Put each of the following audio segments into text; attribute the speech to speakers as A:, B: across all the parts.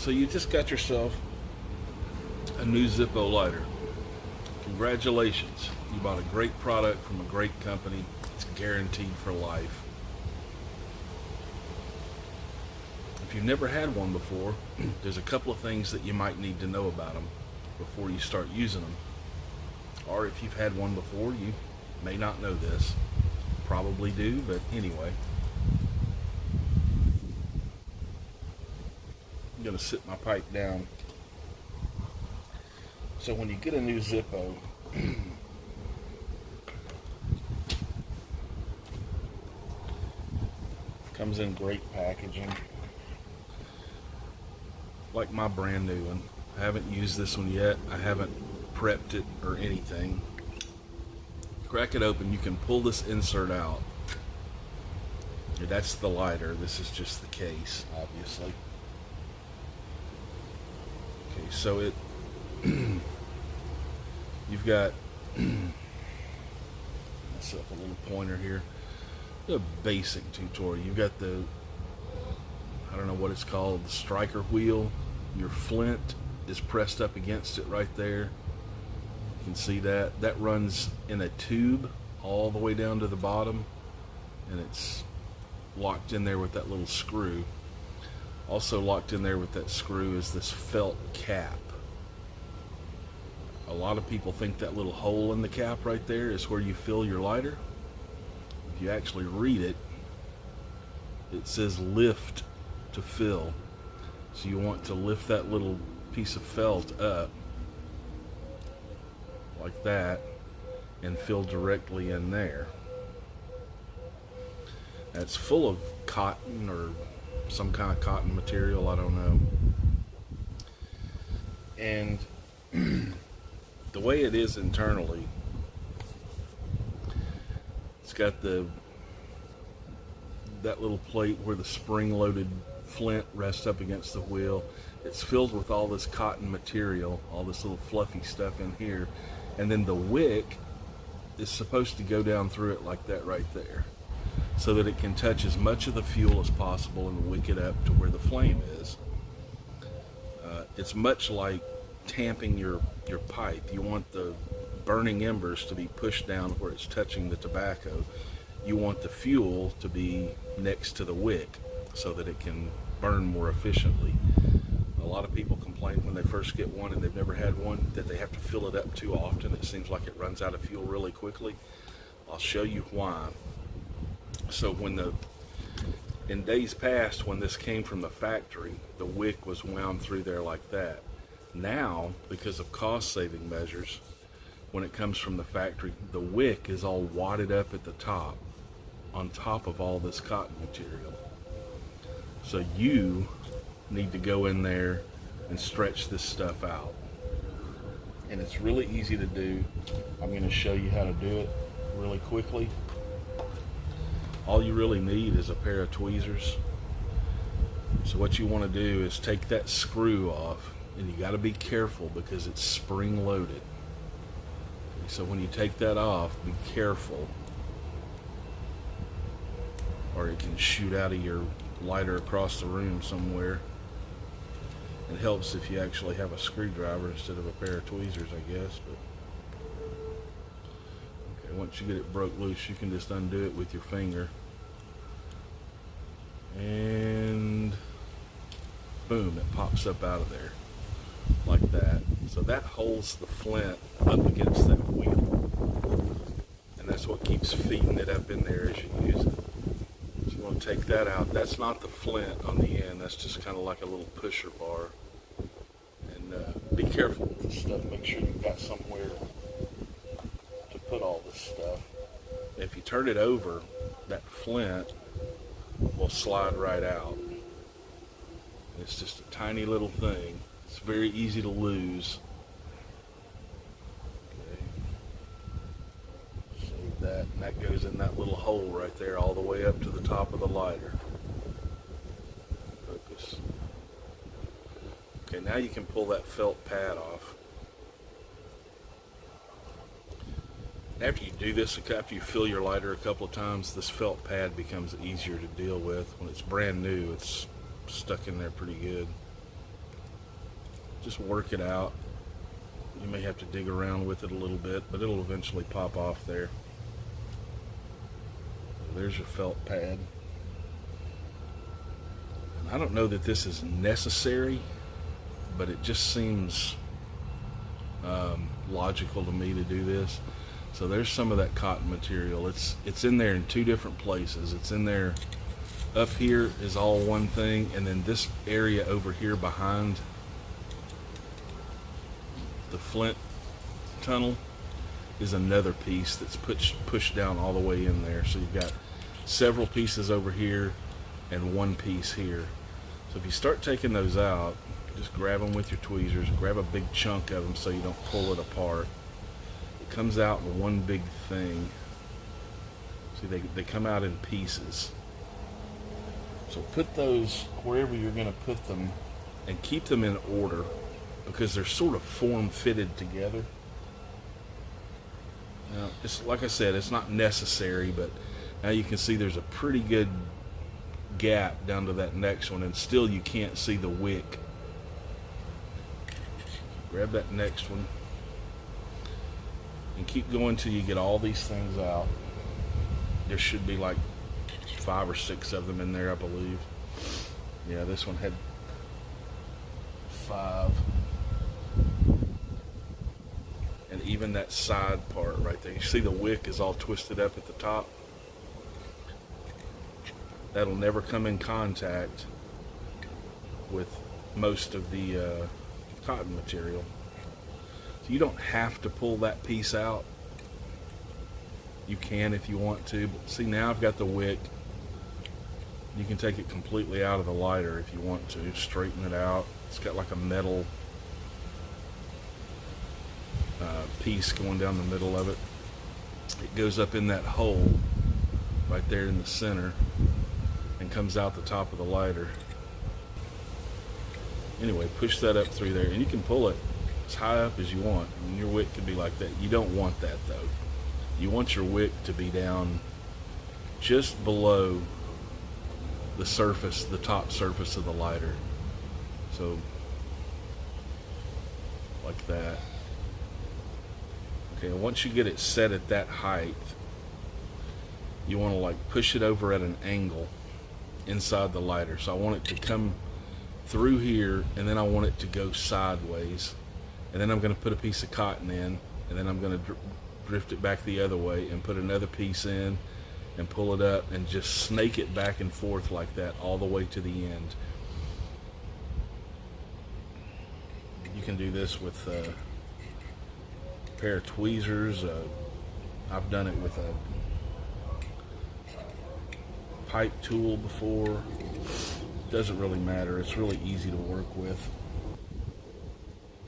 A: So you just got yourself a new Zippo lighter. Congratulations. You bought a great product from a great company. It's guaranteed for life. If you've never had one before, there's a couple of things that you might need to know about them before you start using them. Or if you've had one before, you may not know this. Probably do, but anyway. I'm going to sit my pipe down. So when you get a new Zippo, comes in great packaging, like my brand new one. I haven't used this one yet. I haven't prepped it or anything. Crack it open. You can pull this insert out. That's the lighter. This is just the case, obviously. Okay, so it you've got myself a little pointer here. A basic tutorial. You've got the, I don't know what it's called, the striker wheel. Your flint is pressed up against it right there. You can see that. That runs in a tube all the way down to the bottom, and it's locked in there with that little screw. Also locked in there with that screw is this felt cap. A lot of people think that little hole in the cap right there is where you fill your lighter. If you actually read it, it says lift to fill. So you want to lift that little piece of felt up like that and fill directly in there. That's full of cotton or some kind of cotton material, I don't know. And the way it is internally, it's got that little plate where the spring-loaded flint rests up against the wheel. It's filled with all this cotton material, all this little fluffy stuff in here, and then the wick is supposed to go down through it like that right there, so that it can touch as much of the fuel as possible and wick it up to where the flame is. It's much like tamping your pipe. You want the burning embers to be pushed down where it's touching the tobacco. You want the fuel to be next to the wick so that it can burn more efficiently. A lot of people complain when they first get one and they've never had one that they have to fill it up too often. It seems like it runs out of fuel really quickly. I'll show you why. So in days past, when this came from the factory, the wick was wound through there like that. Now, because of cost-saving measures, when it comes from the factory, the wick is all wadded up at the top, on top of all this cotton material. So you need to go in there and stretch this stuff out. And it's really easy to do. I'm going to show you how to do it really quickly. All you really need is a pair of tweezers. So what you want to do is take that screw off, and you got to be careful because it's spring loaded. Okay, so when you take that off, be careful, or it can shoot out of your lighter across the room somewhere. It helps if you actually have a screwdriver instead of a pair of tweezers, I guess. But okay, once you get it broke loose, you can just undo it with your finger, and boom, it pops up out of there like that. So that holds the flint up against that wheel, and that's what keeps feeding it up in there as you use it. So you want to take that out. That's not the flint on the end. That's just kind of like a little pusher bar. And be careful with this stuff. Make sure you've got somewhere to put all this stuff. If you turn it over, that flint will slide right out. It's just a tiny little thing. It's very easy to lose. Okay. Save that, and that goes in that little hole right there all the way up to the top of the lighter. Focus. Okay, now you can pull that felt pad off. After you do this, after you fill your lighter a couple of times, this felt pad becomes easier to deal with. When it's brand new, it's stuck in there pretty good. Just work it out. You may have to dig around with it a little bit, but it'll eventually pop off there. So there's your felt pad. And I don't know that this is necessary, but it just seems logical to me to do this. So there's some of that cotton material. It's in there in two different places. It's in there. Up here is all one thing, and then this area over here behind the flint tunnel is another piece that's pushed down all the way in there. So you've got several pieces over here and one piece here. So if you start taking those out, just grab them with your tweezers, grab a big chunk of them so you don't pull it apart. It comes out in one big thing. See, they come out in pieces. So put those wherever you're going to put them and keep them in order, because they're sort of form-fitted together. Now, it's like I said, it's not necessary, but now you can see there's a pretty good gap down to that next one, and still you can't see the wick. Grab that next one and keep going till you get all these things out. There should be like 5 or 6 of them in there, I believe. Yeah, this one had 5. And even that side part right there, you see the wick is all twisted up at the top. That'll never come in contact with most of the cotton material. So you don't have to pull that piece out. You can if you want to, but see, now I've got the wick. You can take it completely out of the lighter if you want to, straighten it out. It's got like a metal piece going down the middle of it. It goes up in that hole right there in the center and comes out the top of the lighter. Anyway, push that up through there, and you can pull it as high up as you want. I mean, your wick could be like that. You don't want that though. You want your wick to be down just below the surface, the top surface of the lighter. So like that. Okay, once you get it set at that height, you want to like push it over at an angle inside the lighter. So I want it to come through here, and then I want it to go sideways, and then I'm going to put a piece of cotton in, and then I'm going to drift it back the other way and put another piece in and pull it up and just snake it back and forth like that all the way to the end. You can do this with a pair of tweezers. I've done it with a pipe tool before. Doesn't really matter. It's really easy to work with.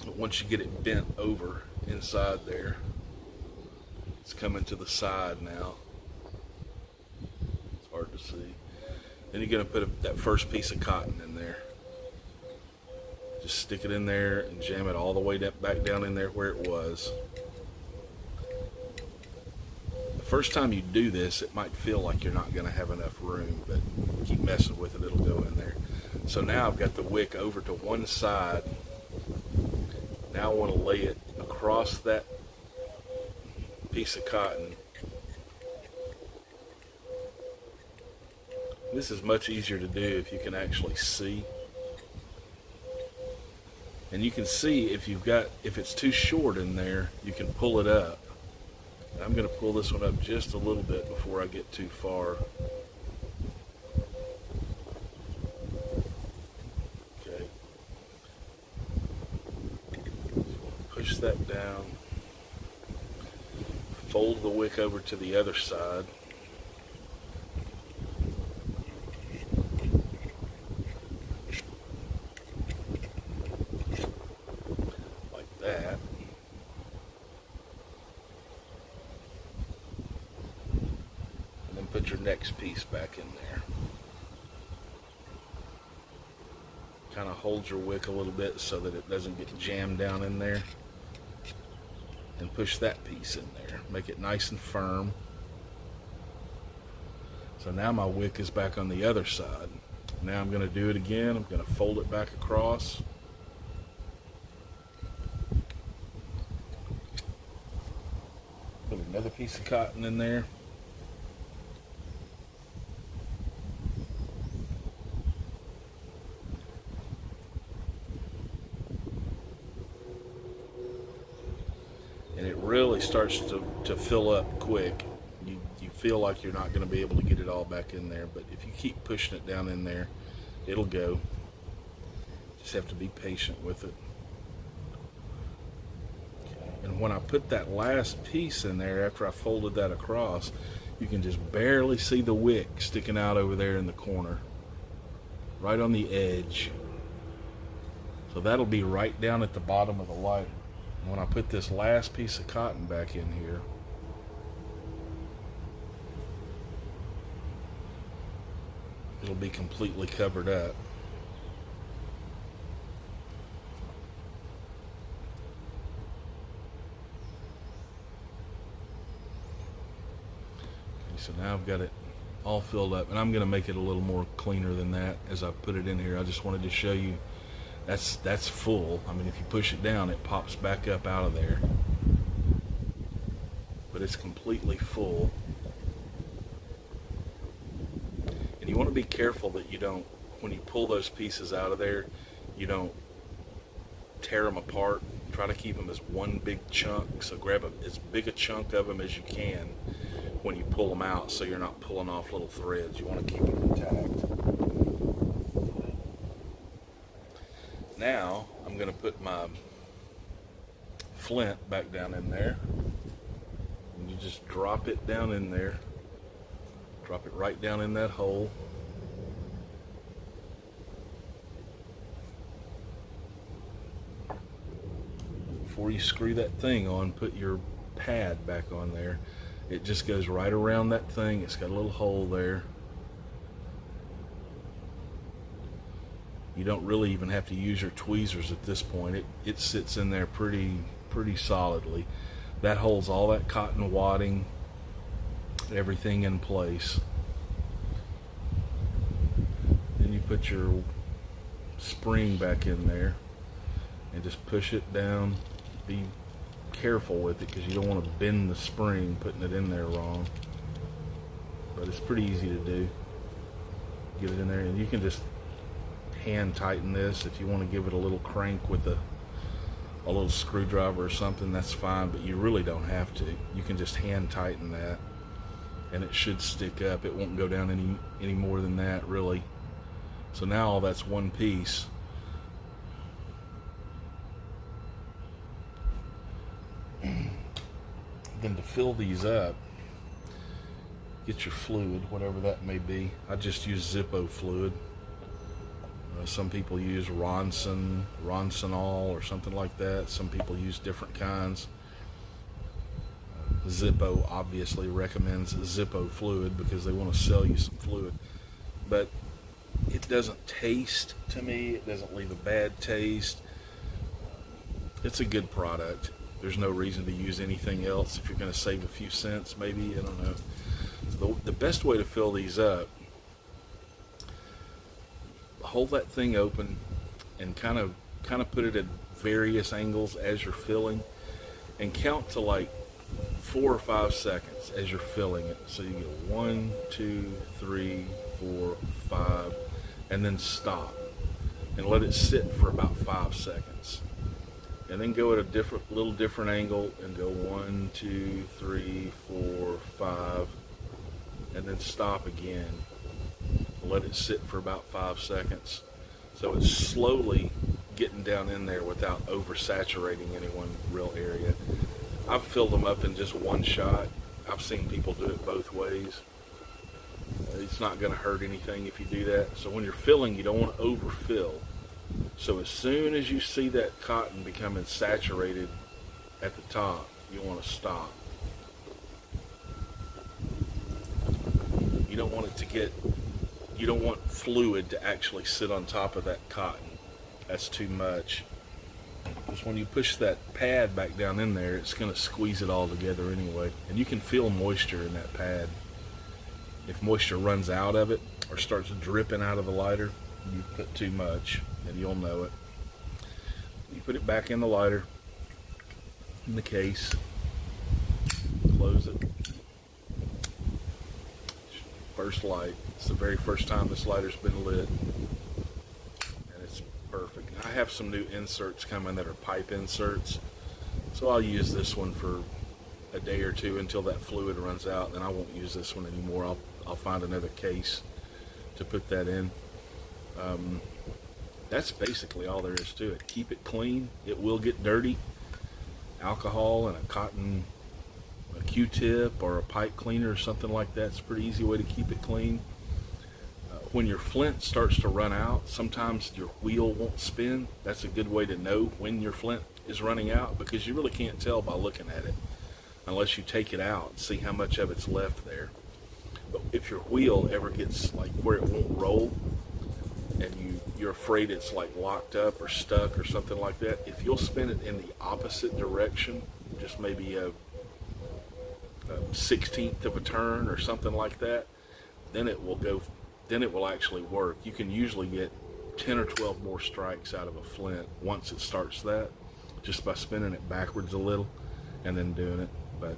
A: But once you get it bent over inside there, it's coming to the side now. It's hard to see. Then you're going to put that first piece of cotton in there. Just stick it in there and jam it all the way back down in there where it was. The first time you do this, it might feel like you're not going to have enough room, but keep messing with it, it'll go in there. So now I've got the wick over to one side. Now I want to lay it across that piece of cotton. This is much easier to do if you can actually see. And you can see if it's too short in there, you can pull it up. I'm going to pull this one up just a little bit before I get too far. Okay. Push that down. Fold the wick over to the other side. Like that. And then put your next piece back in there. Kind of hold your wick a little bit so that it doesn't get jammed down in there. And push that piece in there. Make it nice and firm. So now my wick is back on the other side. Now I'm going to do it again. I'm going to fold it back across. Another piece of cotton in there. And it really starts to fill up quick. You feel like you're not going to be able to get it all back in there, but if you keep pushing it down in there, it'll go. Just have to be patient with it. And when I put that last piece in there, after I folded that across, you can just barely see the wick sticking out over there in the corner, right on the edge. So that'll be right down at the bottom of the lighter. And when I put this last piece of cotton back in here, it'll be completely covered up. So now I've got it all filled up, and I'm going to make it a little more cleaner than that as I put it in here. I just wanted to show you that's full. I mean, if you push it down, it pops back up out of there, but it's completely full. And you want to be careful that you don't, when you pull those pieces out of there, you don't tear them apart. Try to keep them as one big chunk, so grab as big a chunk of them as you can when you pull them out, so you're not pulling off little threads. You want to keep them intact. Now I'm going to put my flint back down in there, and you just drop it down in there. Drop it right down in that hole. Before you screw that thing on, put your pad back on there. It just goes right around that thing. It's got a little hole there. You don't really even have to use your tweezers at this point. It sits in there pretty solidly. That holds all that cotton wadding, everything in place. Then you put your spring back in there and just push it down. Be careful with it because you don't want to bend the spring putting it in there wrong, but it's pretty easy to do. Get it in there, and you can just hand tighten this. If you want to give it a little crank with a little screwdriver or something, that's fine, but you really don't have to. You can just hand tighten that and it should stick up. It won't go down any more than that, really. So now all that's one piece. Then to fill these up, get your fluid, whatever that may be. I just use Zippo fluid. Some people use Ronsonol or something like that. Some people use different kinds. Zippo obviously recommends Zippo fluid because they want to sell you some fluid. But it doesn't taste, to me, it doesn't leave a bad taste. It's a good product. There's no reason to use anything else if you're going to save a few cents, maybe. I don't know. So the best way to fill these up, hold that thing open and kind of put it at various angles as you're filling, and count to like 4 or 5 seconds as you're filling it. So you get 1, 2, 3, 4, 5, and then stop and let it sit for about 5 seconds. And then go at a little different angle and go 1, 2, 3, 4, 5, and then stop again. Let it sit for about 5 seconds. So it's slowly getting down in there without oversaturating any one real area. I've filled them up in just one shot. I've seen people do it both ways. It's not going to hurt anything if you do that. So when you're filling, you don't want to overfill. So as soon as you see that cotton becoming saturated at the top, you want to stop. You don't want it to get, you don't want fluid to actually sit on top of that cotton. That's too much. Because when you push that pad back down in there, it's going to squeeze it all together anyway. And you can feel moisture in that pad. If moisture runs out of it or starts dripping out of the lighter, you put too much, and you'll know it. You put it back in the lighter, in the case. close it. First light. It's the very first time this lighter's been lit, and it's perfect. I have some new inserts coming that are pipe inserts, so I'll use this one for a day or two until that fluid runs out, and then I won't use this one anymore. I'll find another case to put that in. That's basically all there is to it. Keep it clean. It will get dirty. Alcohol and a Q-tip or a pipe cleaner or something like that. It's a pretty easy way to keep it clean. When your flint starts to run out, sometimes your wheel won't spin. That's a good way to know when your flint is running out, because you really can't tell by looking at it unless you take it out and see how much of it's left there. But if your wheel ever gets like where it won't roll, and you're afraid it's like locked up or stuck or something like that, if you'll spin it in the opposite direction, just maybe a 16th of a turn or something like that, then it will actually work. You can usually get 10 or 12 more strikes out of a flint once it starts that, just by spinning it backwards a little and then doing it. But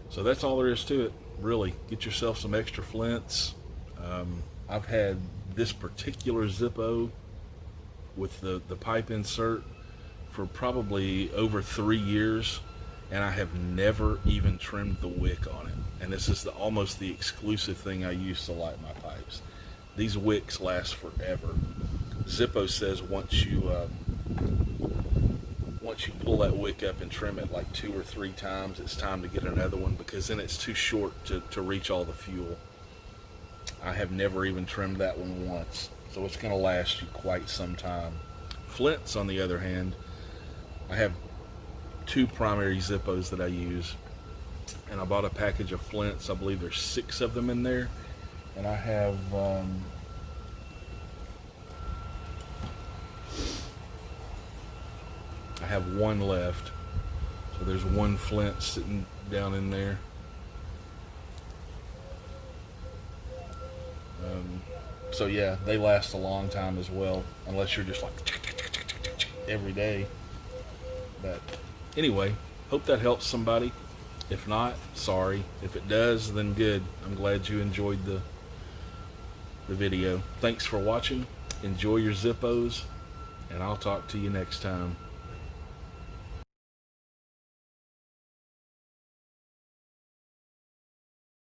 A: so that's all there is to it, really. Get yourself some extra flints. I've had this particular Zippo with the pipe insert for probably over 3 years, and I have never even trimmed the wick on it. And this is almost the exclusive thing I use to light my pipes. These wicks last forever. Zippo says once you pull that wick up and trim it like 2 or 3 times, it's time to get another one, because then it's too short to reach all the fuel. I have never even trimmed that one once, so it's going to last you quite some time. Flints, on the other hand, I have 2 primary Zippos that I use, and I bought a package of flints. I believe there's 6 of them in there, and I have one left. So there's 1 flint sitting down in there. So yeah, they last a long time as well, unless you're just like every day. But anyway, hope that helps somebody. If not, sorry. If it does, then good. I'm glad you enjoyed the video. Thanks for watching. Enjoy your Zippos, and I'll talk to you next time.